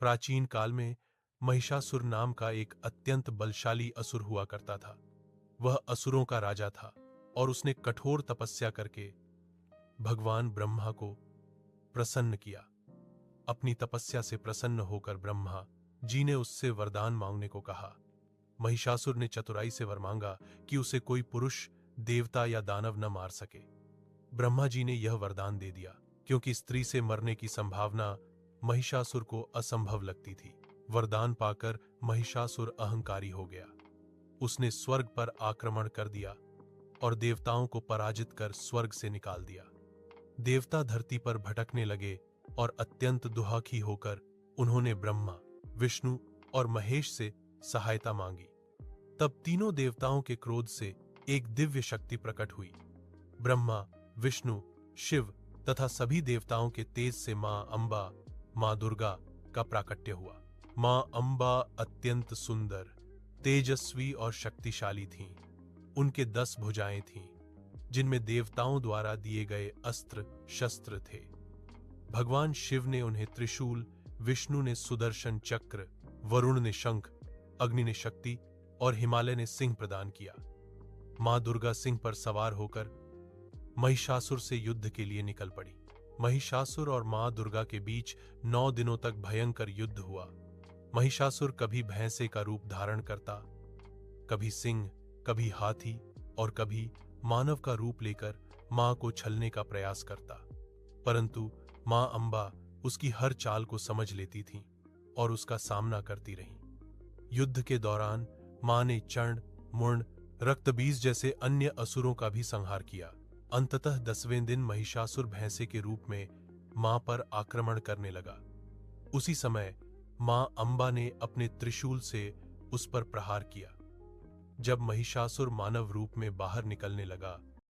प्राचीन काल में महिषासुर नाम का एक अत्यंत बलशाली असुर हुआ करता था। वह असुरों का राजा था और उसने कठोर तपस्या करके भगवान ब्रह्मा को प्रसन्न किया। अपनी तपस्या से प्रसन्न होकर ब्रह्मा जी ने उससे वरदान मांगने को कहा। महिषासुर ने चतुराई से वर मांगा कि उसे कोई पुरुष, देवता या दानव न मार सके। ब्रह्मा जी ने यह वरदान दे दिया क्योंकि स्त्री से मरने की संभावना महिषासुर को असंभव लगती थी। वरदान पाकर महिषासुर अहंकारी हो गया। उसने स्वर्ग पर आक्रमण कर दिया और देवताओं को पराजित कर स्वर्ग से निकाल दिया। देवता धरती पर भटकने लगे और अत्यंत दुहाखी होकर उन्होंने ब्रह्मा, विष्णु और महेश से सहायता मांगी। तब तीनों देवताओं के क्रोध से एक दिव्य शक्ति प्रकट हुई। ब्रह्मा, विष्णु, शिव तथा सभी देवताओं के तेज से मां अंबा, मां दुर्गा का प्राकट्य हुआ। मां अंबा अत्यंत सुंदर, तेजस्वी और शक्तिशाली थीं। उनके 10 भुजाएं थीं, जिनमें देवताओं द्वारा दिए गए अस्त्र शस्त्र थे। भगवान शिव ने उन्हें त्रिशूल, विष्णु ने सुदर्शन चक्र, वरुण ने शंख, अग्नि ने शक्ति और हिमालय ने सिंह प्रदान किया। मां दुर्गा सिंह पर सवार होकर महिषासुर से युद्ध के लिए निकल पड़ी। महिषासुर और मां दुर्गा के बीच 9 दिनों तक भयंकर युद्ध हुआ। महिषासुर कभी भैंसे का रूप धारण करता, कभी सिंह, कभी हाथी और कभी मानव का रूप लेकर मां को छलने का प्रयास करता। परंतु मां अंबा उसकी हर चाल को समझ लेती थीं और उसका सामना करती रहीं। युद्ध के दौरान मां ने चंड, मुंड, रक्तबीज जैसे अन्य असुरों का भी संहार किया। अंततः 10वें दिन महिषासुर भैंसे के रूप में मां पर आक्रमण करने लगा। उसी समय मां अंबा ने अपने त्रिशूल से उस पर प्रहार किया। जब महिषासुर मानव रूप में बाहर निकलने लगा